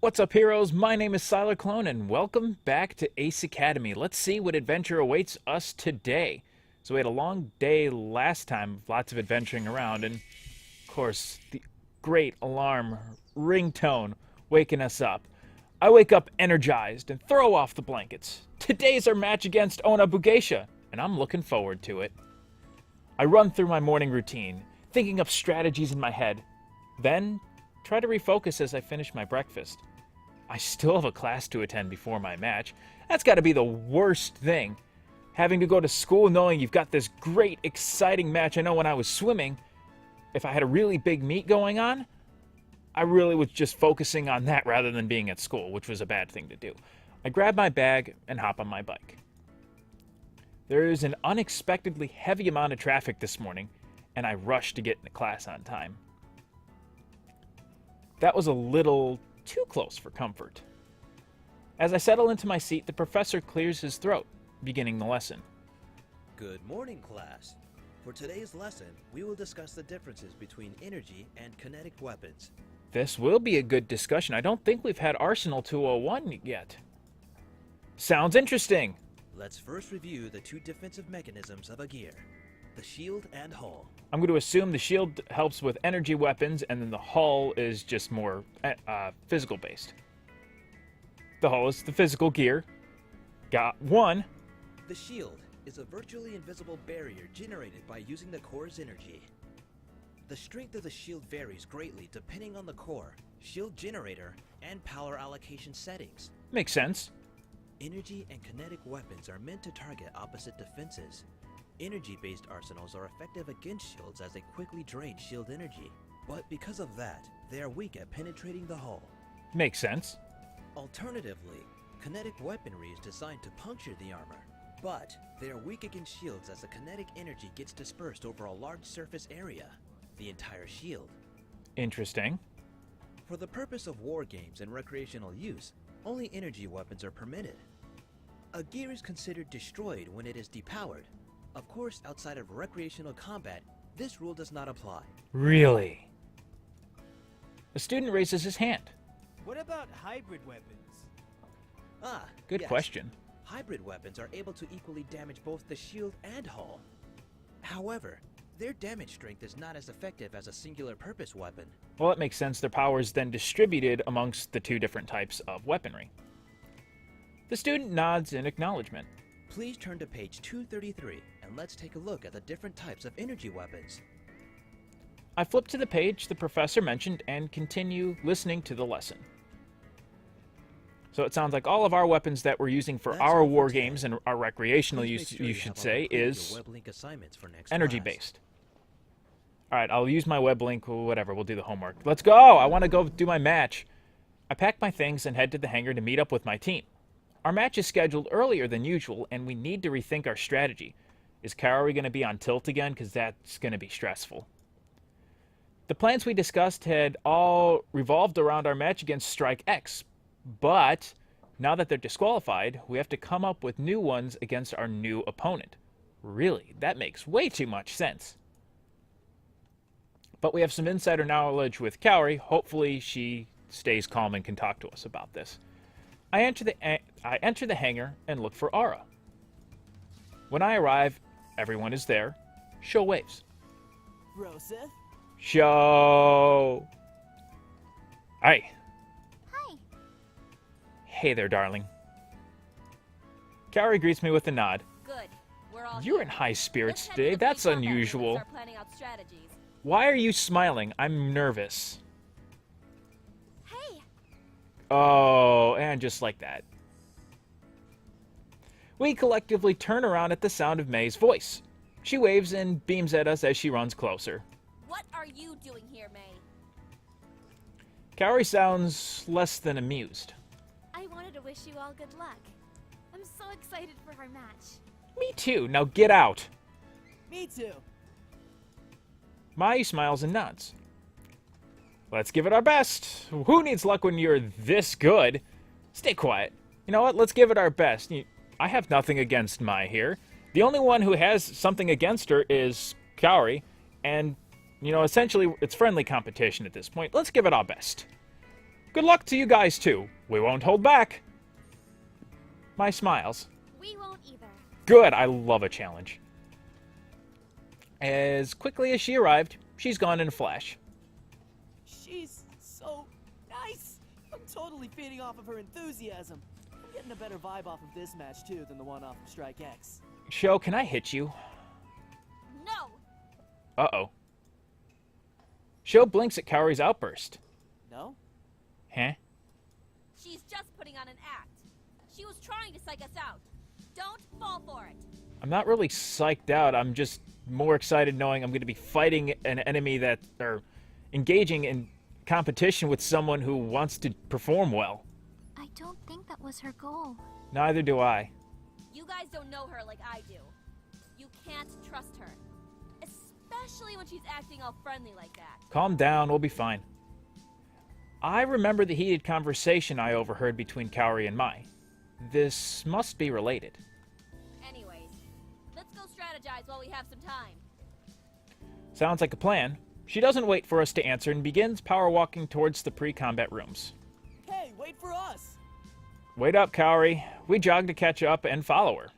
What's up, heroes? My name is Siler Clone, and welcome back to Ace Academy. Let's see what adventure awaits us today. So we had a long day last time, lots of adventuring around, and of course, the great alarm ringtone waking us up. I wake up energized and throw off the blankets. Today's our match against Onna-Bugeisha, and I'm looking forward to it. I run through my morning routine, thinking up strategies in my head, then try to refocus as I finish my breakfast. I still have a class to attend before my match. That's got to be the worst thing. Having to go to school knowing you've got this great, exciting match. I know when I was swimming, if I had a really big meet going on, I really was just focusing on that rather than being at school, which was a bad thing to do. I grab my bag and hop on my bike. There is an unexpectedly heavy amount of traffic this morning, and I rush to get into class on time. That was a little too close for comfort. As I settle into my seat, the professor clears his throat, beginning the lesson. Good morning, class. For today's lesson, we will discuss the differences between energy and kinetic weapons. This will be a good discussion. I don't think we've had Arsenal 201 yet. Sounds interesting. Let's first review the two defensive mechanisms of a gear, the shield and hull. I'm going to assume the shield helps with energy weapons, and then the hull is just more physical based. The hull is the physical gear. Got one. The shield is a virtually invisible barrier generated by using the core's energy. The strength of the shield varies greatly depending on the core, shield generator, and power allocation settings. Makes sense. Energy and kinetic weapons are meant to target opposite defenses. Energy-based arsenals are effective against shields as they quickly drain shield energy, but because of that, they are weak at penetrating the hull. Makes sense. Alternatively, kinetic weaponry is designed to puncture the armor, but they are weak against shields as the kinetic energy gets dispersed over a large surface area, the entire shield. Interesting. For the purpose of war games and recreational use, only energy weapons are permitted. A gear is considered destroyed when it is depowered. Of course, outside of recreational combat, this rule does not apply. Really? A student raises his hand. What about hybrid weapons? Good Yes. question. Hybrid weapons are able to equally damage both the shield and hull. However, their damage strength is not as effective as a singular purpose weapon. Well, that makes sense. Their power is then distributed amongst the two different types of weaponry. The student nods in acknowledgement. Please turn to page 233 and let's take a look at the different types of energy weapons. I flip to the page the professor mentioned and continue listening to the lesson. So it sounds like all of our weapons that we're using for That's our all for war today. games and our recreational Please use, make sure you have should all say, completed is your web link assignments for next energy class. based. All right, I'll use my web link, whatever, we'll do the homework. Let's go! I want to go do my match. I pack my things and head to the hangar to meet up with my team. Our match is scheduled earlier than usual, and we need to rethink our strategy. Is Kaori going to be on tilt again? Because that's going to be stressful. The plans we discussed had all revolved around our match against Strike X, but now that they're disqualified, we have to come up with new ones against our new opponent. Really, that makes way too much sense. But we have some insider knowledge with Kaori. Hopefully she stays calm and can talk to us about this. I enter the hangar and look for Aura. When I arrive, everyone is there. Show waves. Rosa? Show. Hi. Hi. Hey there, darling. Kaori greets me with a nod. Good. We're all You're here. in high spirits Let's head to today. the That's main combat room and unusual. start planning out strategies. Why are you smiling? I'm nervous. Hey. Oh, and just like that. We collectively turn around at the sound of May's voice. She waves and beams at us as she runs closer. What are you doing here, May? Kaori sounds less than amused. I wanted to wish you all good luck. I'm so excited for our match. Me too. Now get out. Me too. Mai smiles and nods. Let's give it our best. Who needs luck when you're this good? Stay quiet. You know what? Let's give it our best. I have nothing against Mai here. The only one who has something against her is Kaori, and, you know, essentially it's friendly competition at this point. Let's give it our best. Good luck to you guys, too. We won't hold back. Mai smiles. We won't either. Good, I love a challenge. As quickly as she arrived, she's gone in a flash. She's so nice. I'm totally feeding off of her enthusiasm. I'm getting a better vibe off of this match, too, than the one off of Strike X. Sho, can I hit you? No! Uh-oh. Sho blinks at Kaori's outburst. No? Huh? She's just putting on an act. She was trying to psych us out. Don't fall for it. I'm not really psyched out. I'm just more excited knowing I'm going to be fighting an enemy or engaging in competition with someone who wants to perform well. I don't think that was her goal. Neither do I. You guys don't know her like I do. You can't trust her. Especially when she's acting all friendly like that. Calm down, we'll be fine. I remember the heated conversation I overheard between Kaori and Mai. This must be related. Anyways, let's go strategize while we have some time. Sounds like a plan. She doesn't wait for us to answer and begins power walking towards the pre-combat rooms. Hey, wait for us! Wait up, Kaori. We jog to catch up and follow her.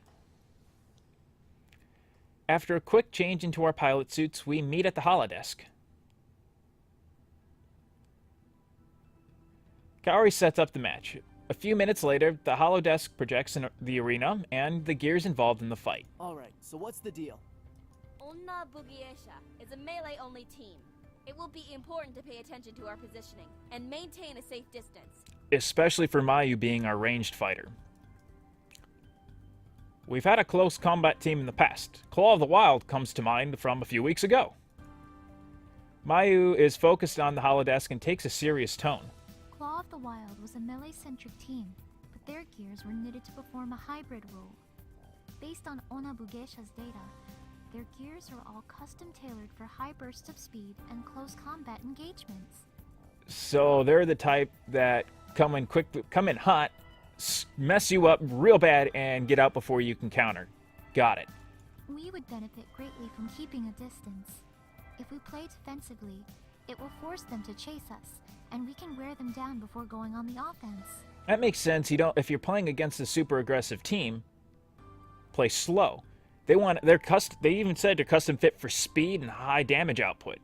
After a quick change into our pilot suits, we meet at the holodesk. Kaori sets up the match. A few minutes later, the holodesk projects in the arena and the gears involved in the fight. Alright, so what's the deal? Onna-Bugeisha is a melee-only team. It will be important to pay attention to our positioning and maintain a safe distance. Especially for Mayu being our ranged fighter. We've had a close combat team in the past. Claw of the Wild comes to mind from a few weeks ago. Mayu is focused on the holodesk and takes a serious tone. Claw of the Wild was a melee-centric team, but their gears were knitted to perform a hybrid role. Based on Onna-Bugeisha's data, their gears are all custom-tailored for high bursts of speed and close combat engagements. So they're the type that come in hot, mess you up real bad, and get out before you can counter. Got it. We would benefit greatly from keeping a distance. If we play defensively, it will force them to chase us, and we can wear them down before going on the offense. That makes sense. If you're playing against a super aggressive team, play slow. They even said they're custom fit for speed and high damage output.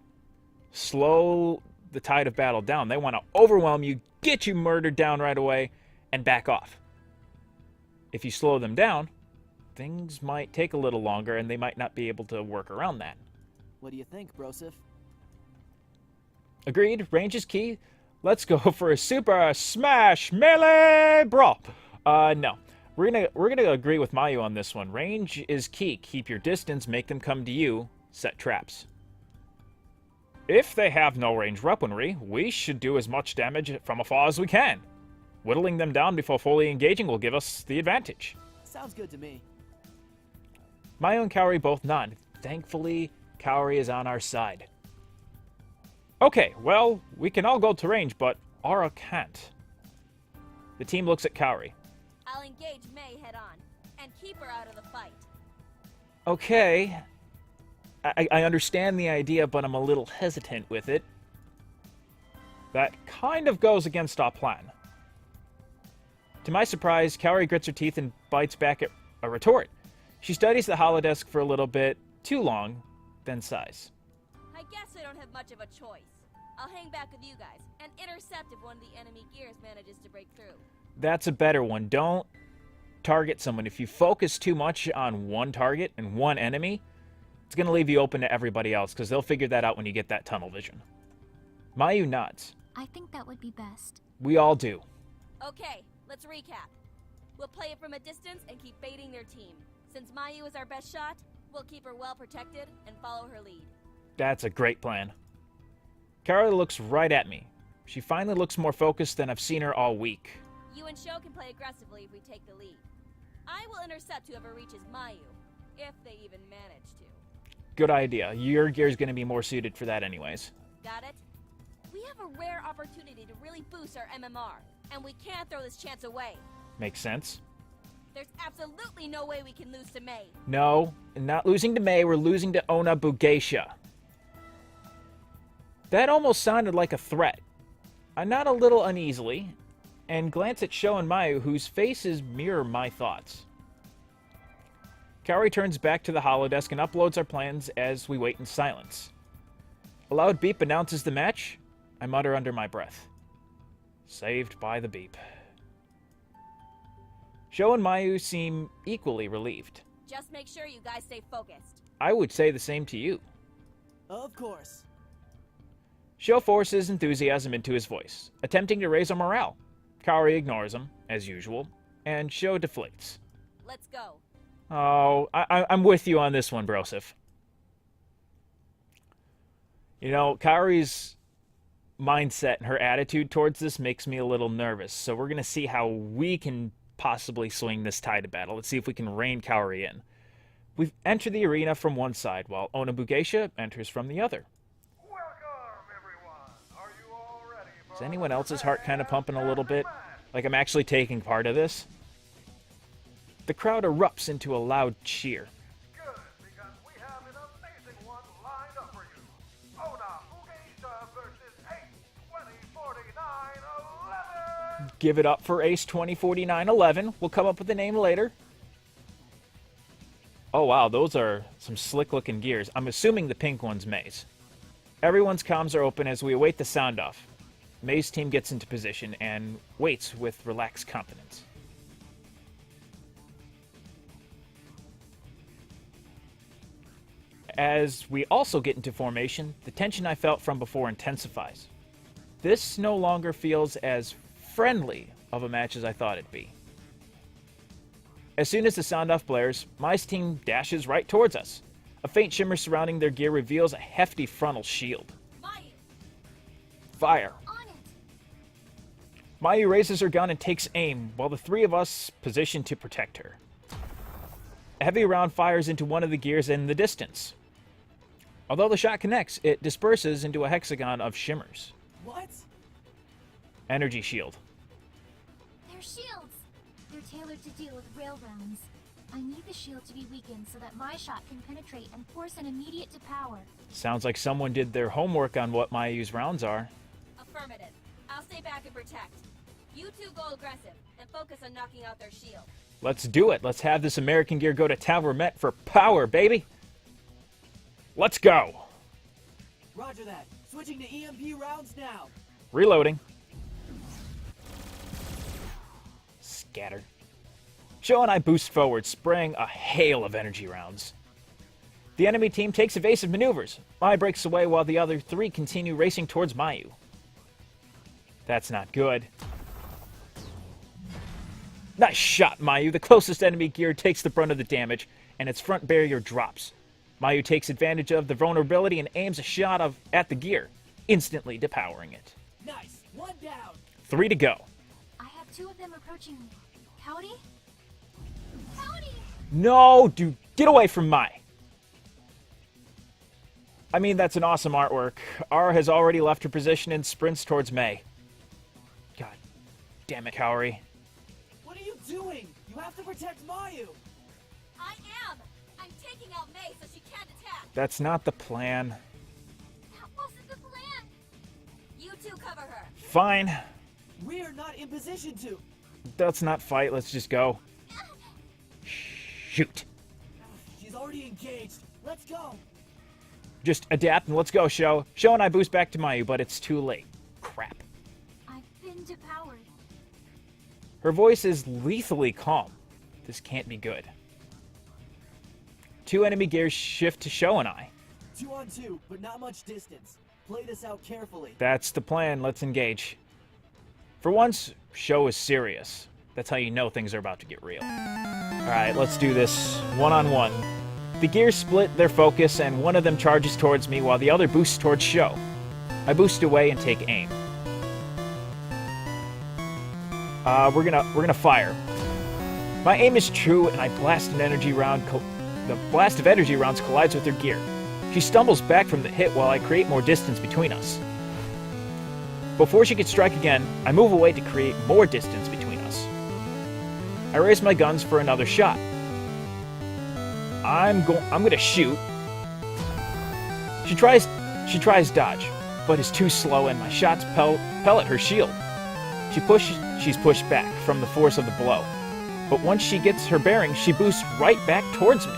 Slow the tide of battle down. They want to overwhelm you, get you murdered down right away, and back off. If you slow them down, things might take a little longer and they might not be able to work around that. What do you think, Brosif? Agreed, range is key. Let's go for a super smash melee brawl. No. We're gonna agree with Mayu on this one. Range is key. Keep your distance, make them come to you, set traps. If they have no range weaponry, we should do as much damage from afar as we can. Whittling them down before fully engaging will give us the advantage. Sounds good to me. Mayu and Kaori both nod. Thankfully, Kaori is on our side. Okay, well, we can all go to range, but Aura can't. The team looks at Kaori. I'll engage May head-on and keep her out of the fight. Okay. I understand the idea, but I'm a little hesitant with it. That kind of goes against our plan. To my surprise, Kaori grits her teeth and bites back at a retort. She studies the holodesk for a little bit, too long, then sighs. I guess I don't have much of a choice. I'll hang back with you guys and intercept if one of the enemy gears manages to break through. That's a better one. Don't target someone. If you focus too much on one target and one enemy, it's going to leave you open to everybody else, because they'll figure that out when you get that tunnel vision. Mayu nods. I think that would be best. We all do. Okay, let's recap. We'll play it from a distance and keep baiting their team. Since Mayu is our best shot, we'll keep her well protected and follow her lead. That's a great plan. Kaori looks right at me. She finally looks more focused than I've seen her all week. You and Sho can play aggressively if we take the lead. I will intercept whoever reaches Mayu, if they even manage to. Good idea. Your gear's going to be more suited for that anyways. Got it? We have a rare opportunity to really boost our MMR, and we can't throw this chance away. Makes sense. There's absolutely no way we can lose to May. No, not losing to May, we're losing to Onna-Bugeisha. That almost sounded like a threat. I nod a little uneasily and glance at Sho and Mayu, whose faces mirror my thoughts. Kaori turns back to the holodesk and uploads our plans as we wait in silence. A loud beep announces the match. I mutter under my breath. Saved by the beep. Sho and Mayu seem equally relieved. Just make sure you guys stay focused. I would say the same to you. Of course. Sho forces enthusiasm into his voice, attempting to raise our morale. Kaori ignores him, as usual, and Sho deflates. Let's go. Oh, I'm with you on this one, Broseph. You know, Kaori's mindset and her attitude towards this makes me a little nervous, so we're going to see how we can possibly swing this tide of battle. Let's see if we can rein Kaori in. We've entered the arena from one side, while Onna-Bugeisha enters from the other. Welcome, everyone. Are you all ready for Is anyone else's heart kind of pumping a little bit? Like I'm actually taking part of this? The crowd erupts into a loud cheer. Good, because we have an amazing one lined up for you. Onna-Bugeisha versus Ace 2049 11. Give it up for Ace 2049-11. We'll come up with a name later. Oh wow, those are some slick-looking gears. I'm assuming the pink one's May's. Everyone's comms are open as we await the sound-off. May's team gets into position and waits with relaxed confidence. As we also get into formation, the tension I felt from before intensifies. This no longer feels as friendly of a match as I thought it'd be. As soon as the sound-off blares, Mai's team dashes right towards us. A faint shimmer surrounding their gear reveals a hefty frontal shield. Mayu! Fire! On it! Mayu raises her gun and takes aim, while the three of us position to protect her. A heavy round fires into one of the gears in the distance. Although the shot connects, it disperses into a hexagon of shimmers. What? Energy shield. They're shields! They're tailored to deal with rail rounds. I need the shield to be weakened so that my shot can penetrate and force an immediate to power. Sounds like someone did their homework on what Mayu's rounds are. Affirmative. I'll stay back and protect. You two go aggressive and focus on knocking out their shield. Let's do it. Let's have this American gear go to town we're met for power, baby. Let's go. Roger that. Switching to EMP rounds now. Reloading. Scatter. Sho and I boost forward, spraying a hail of energy rounds. The enemy team takes evasive maneuvers. Mai breaks away while the other three continue racing towards Mayu. That's not good. Nice shot, Mayu. The closest enemy gear takes the brunt of the damage, and its front barrier drops. Mayu takes advantage of the vulnerability and aims a shot at the gear, instantly depowering it. Nice. One down. 3 to go. I have two of them approaching me. Kaori? Kaori! No, dude, get away from Mai. I mean, that's an awesome artwork. R has already left her position and sprints towards May. God damn it, Kaori. What are you doing? You have to protect Mayu. I am! I'm taking out May so she can't attack. That's not the plan. That wasn't the plan! You two cover her. Fine. We're not in position to. Let's not fight, let's just go. Shoot. She's already engaged. Let's go. Just adapt and let's go, Sho. Sho and I boost back to Mayu, but it's too late. Crap. I've been depowered. Her voice is lethally calm. This can't be good. 2 enemy gears shift to Sho and I. 2 on 2, but not much distance. Play this out carefully. That's the plan, let's engage. For once, Sho is serious. That's how you know things are about to get real. Alright, let's do this one-on-one. The gears split their focus and one of them charges towards me while the other boosts towards Sho. I boost away and take aim. We're gonna fire. My aim is true and I blast an energy round. The blast of energy rounds collides with her gear. She stumbles back from the hit while I create more distance between us. Before she can strike again, I move away to create more distance between us. I raise my guns for another shot. I'm gonna shoot. She tries dodge. but is too slow and my shots pellet her shield. She's pushed back from the force of the blow. But once she gets her bearings, she boosts right back towards me.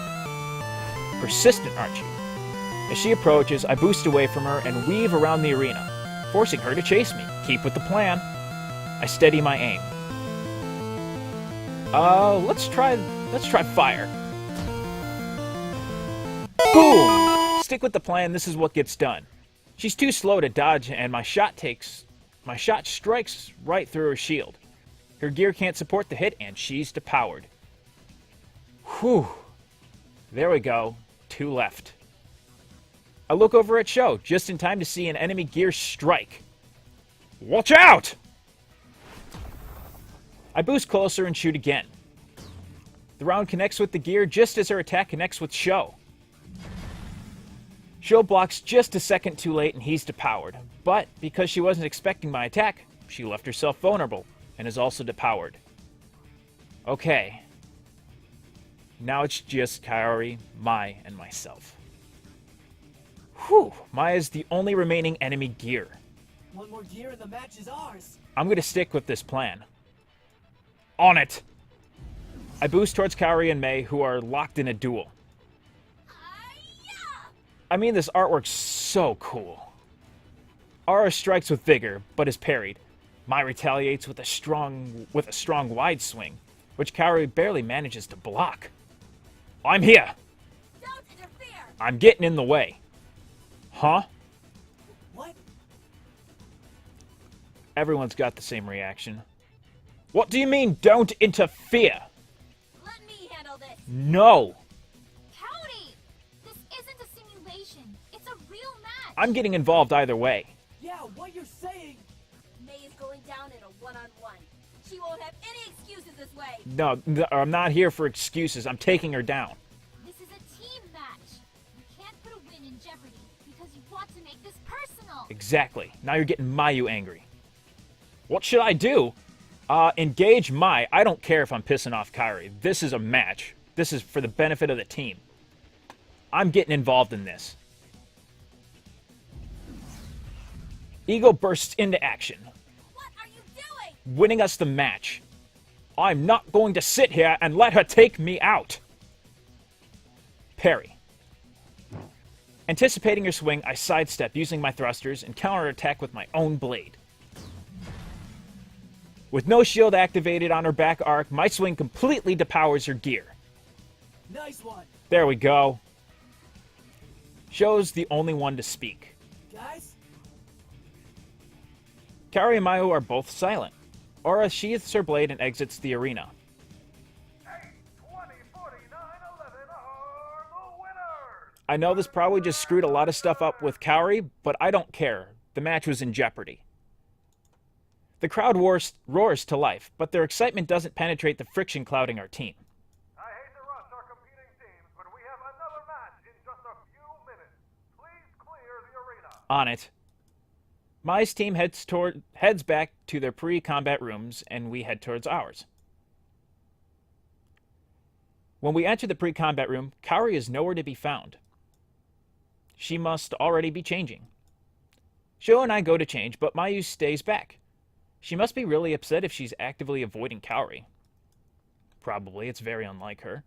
Persistent, aren't you? As she approaches, I boost away from her and weave around the arena, forcing her to chase me. Keep with the plan. I steady my aim. Let's try fire. Boom! Stick with the plan, this is what gets done. She's too slow to dodge and my shot strikes right through her shield. Her gear can't support the hit and she's depowered. Whew. There we go. 2 left. I look over at Sho, just in time to see an enemy gear strike. Watch out! I boost closer and shoot again. The round connects with the gear just as her attack connects with Sho. Sho blocks just a second too late and he's depowered. But because she wasn't expecting my attack, she left herself vulnerable and is also depowered. Okay. Now it's just Kaori, Mai, and myself. Whew, Maya's the only remaining enemy gear. One more gear and the match is ours. I'm gonna stick with this plan. On it! I boost towards Kaori and Mei, who are locked in a duel. I mean, this artwork's so cool. Aura strikes with vigor, but is parried. Mai retaliates with a strong wide swing, which Kaori barely manages to block. I'm here! Don't interfere! I'm getting in the way. Huh? What? Everyone's got the same reaction. What do you mean, don't interfere? Let me handle this! No! Kaori! This isn't a simulation. It's a real match. I'm getting involved either way. Yeah, what you're saying. May is going down in a one-on-one. She won't have any excuses this way. No, I'm not here for excuses. I'm taking her down. This is a team match. You can't put a win in jeopardy because you want to make this personal. Exactly. Now you're getting Mayu angry. What should I do? Engage Mai. I don't care if I'm pissing off Kaori. This is a match. This is for the benefit of the team. I'm getting involved in this. Ego bursts into action, What are you doing? winning us the match. I'm not going to sit here and let her take me out. Parry. Anticipating her swing, I sidestep using my thrusters and counterattack with my own blade. With no shield activated on her back arc, my swing completely depowers her gear. Nice one. There we go. Sho's the only one to speak. Guys? Kaori and Mayu are both silent. Aura sheathes her blade and exits the arena. 8, 20, 49, 11 are the winners! I know this probably just screwed a lot of stuff up with Kaori, but I don't care. The match was in jeopardy. The crowd roars to life, but their excitement doesn't penetrate the friction clouding our team. I hate to rush our competing teams, but we have another match in just a few minutes. Please clear the arena. On it. Mai's team heads back to their pre-combat rooms, and we head towards ours. When we enter the pre-combat room, Kaori is nowhere to be found. She must already be changing. Sho and I go to change, but Mayu stays back. She must be really upset if she's actively avoiding Kaori. Probably, it's very unlike her.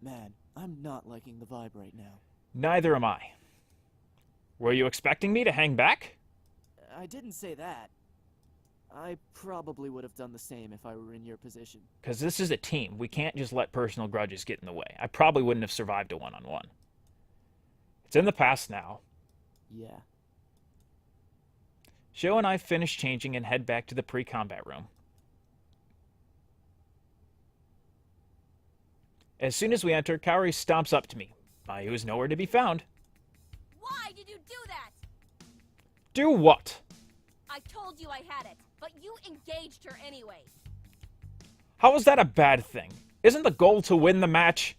Man, I'm not liking the vibe right now. Neither am I. Were you expecting me to hang back? I didn't say that. I probably would have done the same if I were in your position. Because this is a team. We can't just let personal grudges get in the way. I probably wouldn't have survived a one-on-one. It's in the past now. Yeah. Sho and I finish changing and head back to the pre-combat room. As soon as we enter, Kaori stomps up to me. Mayu is nowhere to be found. Why did you do that? Do what? I told you I had it, but you engaged her anyways. How is that a bad thing? Isn't the goal to win the match?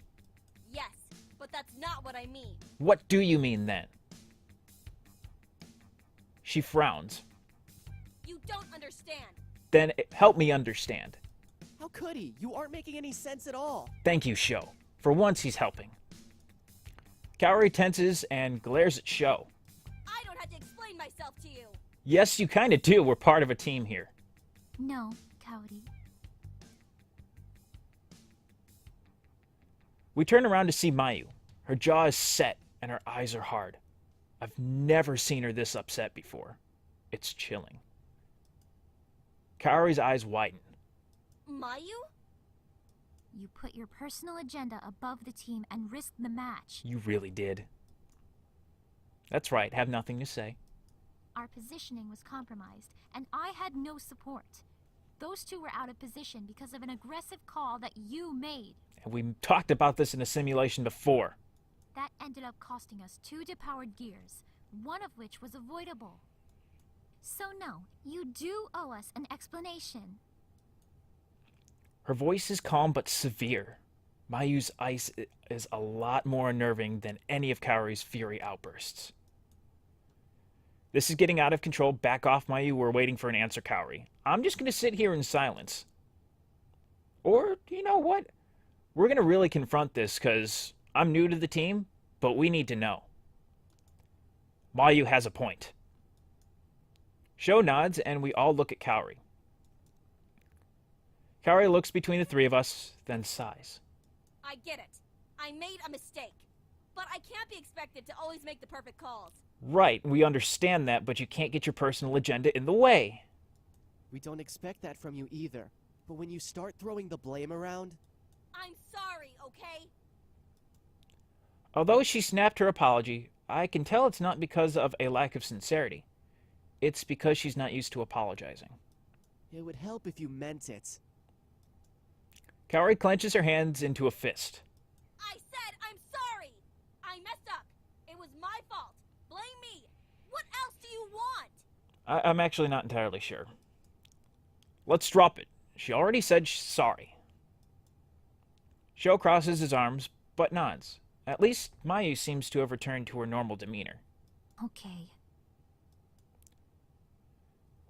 Yes, but that's not what I mean. What do you mean then? She frowns. You don't understand. Then help me understand. How could he? You aren't making any sense at all. Thank you, Sho. For once, he's helping. Kaori tenses and glares at Sho. I don't have to explain explain myself to you. Yes, you kind of do. We're part of a team here. No, Kaori. We turn around to see Mayu. Her jaw is set and her eyes are hard. I've never seen her this upset before. It's chilling. Kaori's eyes widen. Mayu? You put your personal agenda above the team and risked the match. You really did. That's right, have nothing to say. Our positioning was compromised, and I had no support. Those two were out of position because of an aggressive call that you made. And we talked about this in a simulation before. That ended up costing us 2 depowered gears, one of which was avoidable. So no, you do owe us an explanation. Her voice is calm but severe. Mayu's ice is a lot more unnerving than any of Kaori's fury outbursts. This is getting out of control. Back off, Mayu. We're waiting for an answer, Kaori. I'm just going to sit here in silence. Or, you know what? We're going to really confront this because I'm new to the team, but we need to know. Mayu has a point. Sho nods, and we all look at Kaori. Kaori looks between the three of us, then sighs. I get it. I made a mistake. But I can't be expected to always make the perfect calls. Right, we understand that, but you can't get your personal agenda in the way. We don't expect that from you either. But when you start throwing the blame around... I'm sorry, okay? Although she snapped her apology, I can tell it's not because of a lack of sincerity. It's because she's not used to apologizing. It would help if you meant it. Kaori clenches her hands into a fist. I said I'm sorry! I messed up. It was my fault. Blame me. What else do you want? I'm actually not entirely sure. Let's drop it. She already said sorry. Sho crosses his arms, but nods. At least Mayu seems to have returned to her normal demeanor. Okay.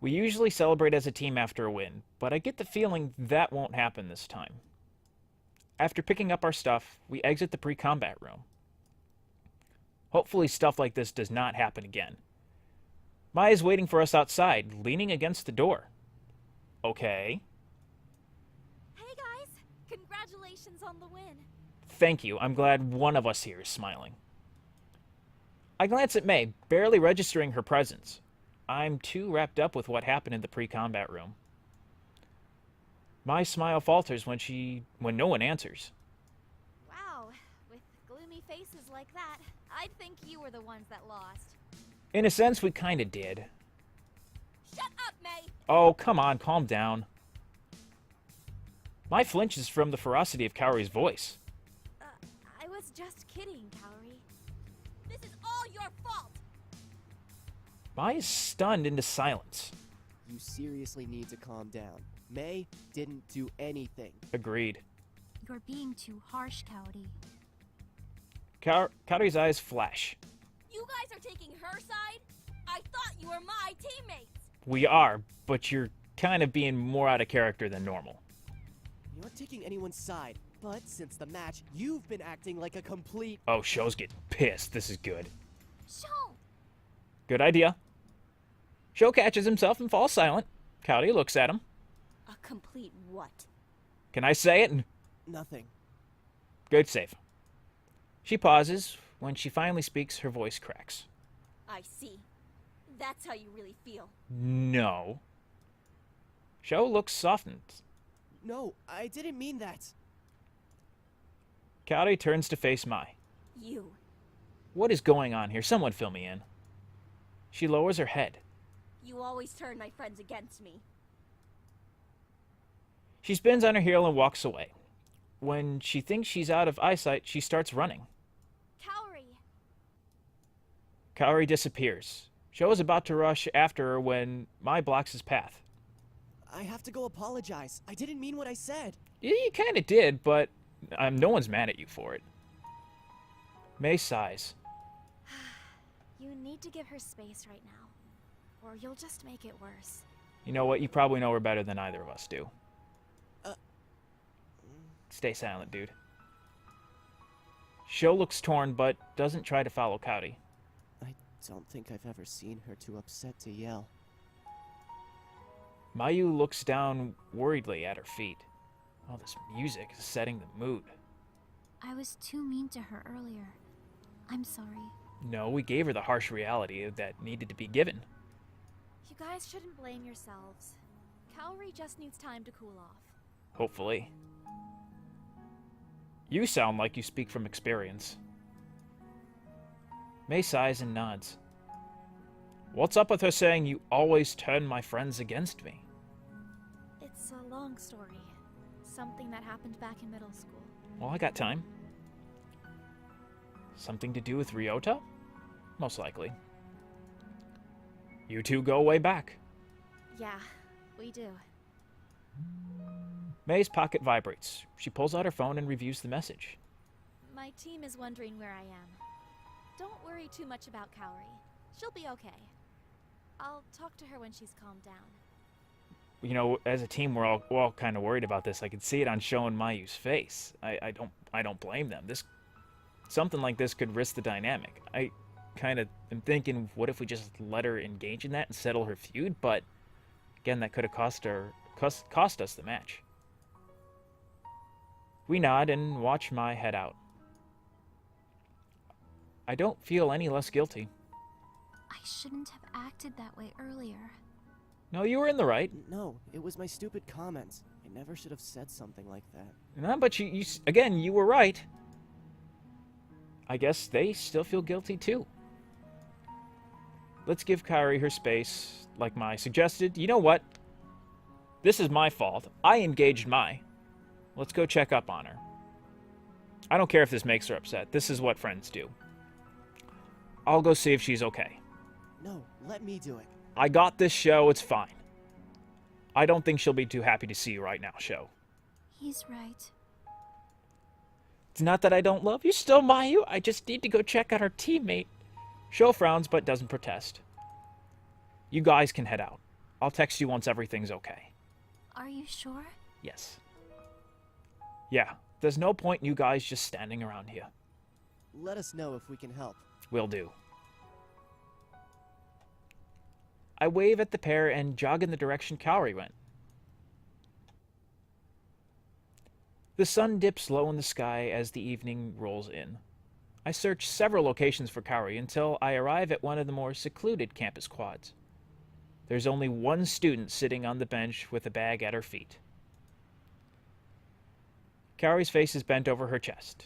We usually celebrate as a team after a win, but I get the feeling that won't happen this time. After picking up our stuff, we exit the pre-combat room. Hopefully stuff like this does not happen again. Maya's waiting for us outside, leaning against the door. Okay. Hey guys, congratulations on the win. Thank you. I'm glad one of us here is smiling. I glance at May, barely registering her presence. I'm too wrapped up with what happened in the pre-combat room. My smile falters when no one answers. Wow, with gloomy faces like that, I'd think you were the ones that lost. In a sense, we kinda did. Shut up, May! Oh, come on, calm down. My flinch is from the ferocity of Kaori's voice. I was just kidding, Kaori. This is all your fault! Mai is stunned into silence. You seriously need to calm down. May didn't do anything. Agreed. You're being too harsh, Kaori. Kaori's eyes flash. You guys are taking her side? I thought you were my teammates! We are, but you're kind of being more out of character than normal. We aren't taking anyone's side, but since the match, you've been acting like a complete... Oh, Sho's getting pissed. This is good. Sho! Good idea. Sho catches himself and falls silent. Kaori looks at him. A complete what? Can I say it? Nothing. Good save. She pauses. When she finally speaks, her voice cracks. I see. That's how you really feel. No. Sho looks softened. No, I didn't mean that. Kaori turns to face Mai. You. What is going on here? Someone fill me in. She lowers her head. You always turn my friends against me. She spins on her heel and walks away. When she thinks she's out of eyesight, she starts running. Kaori! Kaori disappears. Sho is about to rush after her when Mai blocks his path. I have to go apologize. I didn't mean what I said. Yeah, you kind of did, but no one's mad at you for it. May sighs. You need to give her space right now, or you'll just make it worse. You know what? You probably know her better than either of us do. Stay silent, dude. Sho looks torn, but doesn't try to follow Kaori. I don't think I've ever seen her too upset to yell. Mayu looks down worriedly at her feet. Oh, this music is setting the mood. I was too mean to her earlier. I'm sorry. No, we gave her the harsh reality that needed to be given. You guys shouldn't blame yourselves. Kaori just needs time to cool off. Hopefully. You sound like you speak from experience. May sighs and nods. What's up with her saying you always turn my friends against me? It's a long story. Something that happened back in middle school. Well, I got time. Something to do with Ryota? Most likely. You two go way back. Yeah, we do. May's pocket vibrates. She pulls out her phone and reviews the message. My team is wondering where I am. Don't worry too much about Kaori. She'll be okay. I'll talk to her when she's calmed down. You know, as a team, we're all kind of worried about this. I can see it on Sho and Mayu's face. I don't blame them. Something like this could risk the dynamic. I kind of am thinking, what if we just let her engage in that and settle her feud? But again, that could have cost us the match. We nod and watch Mai head out. I don't feel any less guilty. I shouldn't have acted that way earlier. No, you were in the right. No, it was my stupid comments. I never should have said something like that. No, but you were right. I guess they still feel guilty too. Let's give Kaori her space, like Mai suggested. You know what? This is my fault. I engaged Mai. Let's go check up on her. I don't care if this makes her upset. This is what friends do. I'll go see if she's okay. No, let me do it. I got this, Sho. It's fine. I don't think she'll be too happy to see you right now, Sho. He's right. It's not that I don't love you still, Mayu. I just need to go check on her teammate. Sho frowns but doesn't protest. You guys can head out. I'll text you once everything's okay. Are you sure? Yes. Yeah, there's no point in you guys just standing around here. Let us know if we can help. Will do. I wave at the pair and jog in the direction Kaori went. The sun dips low in the sky as the evening rolls in. I search several locations for Kaori until I arrive at one of the more secluded campus quads. There's only one student sitting on the bench with a bag at her feet. Kaori's face is bent over her chest,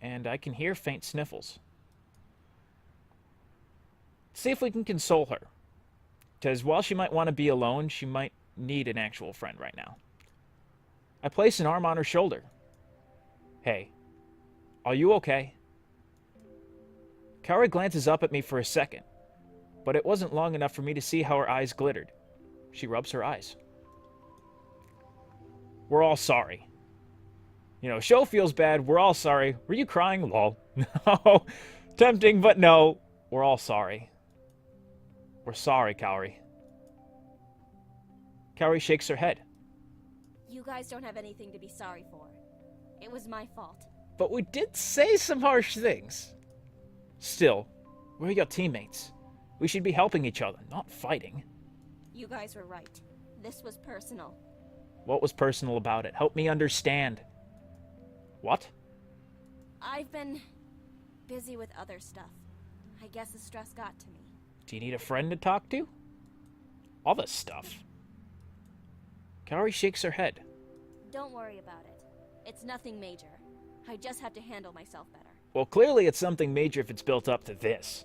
and I can hear faint sniffles. See if we can console her, because while she might want to be alone, she might need an actual friend right now. I place an arm on her shoulder. Hey, are you okay? Kaori glances up at me for a second, but it wasn't long enough for me to see how her eyes glittered. She rubs her eyes. We're all sorry. You know, Sho feels bad. We're all sorry. Were you crying? Lol. No. Tempting, but no. We're all sorry. We're sorry, Kaori. Kaori shakes her head. You guys don't have anything to be sorry for. It was my fault. But we did say some harsh things. Still, we're your teammates. We should be helping each other, not fighting. You guys were right. This was personal. What was personal about it? Help me understand. What? I've been busy with other stuff. I guess the stress got to me. Do you need a friend to talk to? Other stuff. Kaori shakes her head. Don't worry about it. It's nothing major. I just have to handle myself better. Well, clearly it's something major if it's built up to this.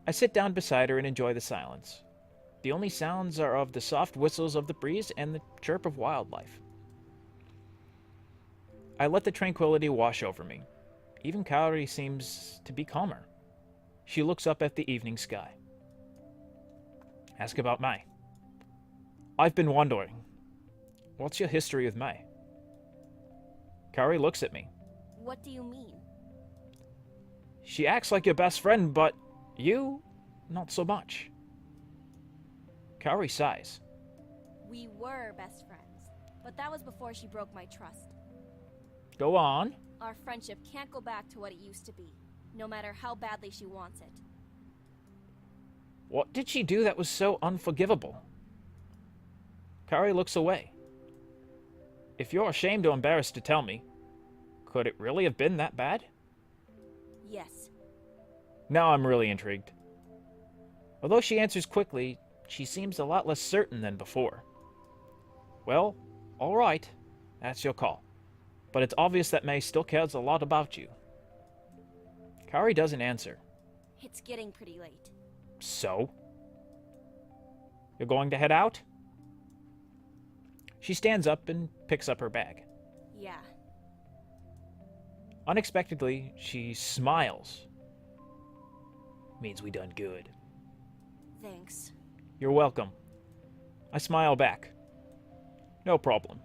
I sit down beside her and enjoy the silence. The only sounds are of the soft whistles of the breeze and the chirp of wildlife. I let the tranquility wash over me. Even Kaori seems to be calmer. She looks up at the evening sky. Ask about Mai. I've been wondering, what's your history with Mai? Kaori looks at me. What do you mean? She acts like your best friend, but you, not so much. Kaori sighs. We were best friends, but that was before she broke my trust. Go on. Our friendship can't go back to what it used to be, no matter how badly she wants it. What did she do that was so unforgivable? Kaori looks away. If you're ashamed or embarrassed to tell me, could it really have been that bad? Yes. Now I'm really intrigued. Although she answers quickly, she seems a lot less certain than before. Well, all right. That's your call. But it's obvious that May still cares a lot about you. Kaori doesn't answer. It's getting pretty late. So? You're going to head out? She stands up and picks up her bag. Yeah. Unexpectedly, she smiles. Means we done good. Thanks. You're welcome. I smile back. No problem.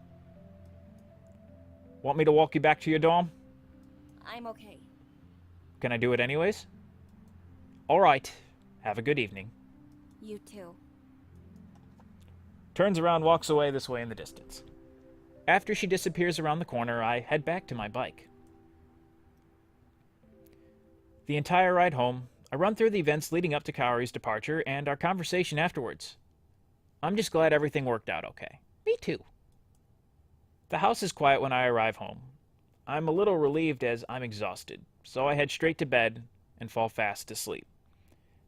Want me to walk you back to your dorm? I'm okay. Can I do it anyways? All right. Have a good evening. You too. Turns around, walks away this way in the distance. After she disappears around the corner, I head back to my bike. The entire ride home, I run through the events leading up to Kaori's departure and our conversation afterwards. I'm just glad everything worked out okay. Me too. The house is quiet when I arrive home. I'm a little relieved as I'm exhausted, so I head straight to bed and fall fast asleep.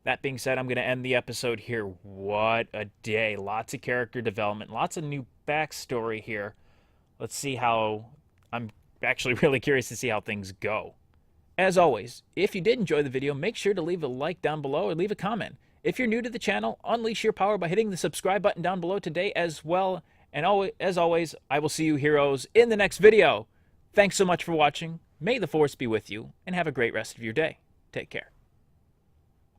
That being said, I'm going to end the episode here. What a day. Lots of character development, lots of new backstory here. Let's see how... I'm actually really curious to see how things go. As always, if you did enjoy the video, make sure to leave a like down below or leave a comment. If you're new to the channel, unleash your power by hitting the subscribe button down below today as well. And as always, I will see you heroes in the next video. Thanks so much for watching. May the Force be with you, and have a great rest of your day. Take care.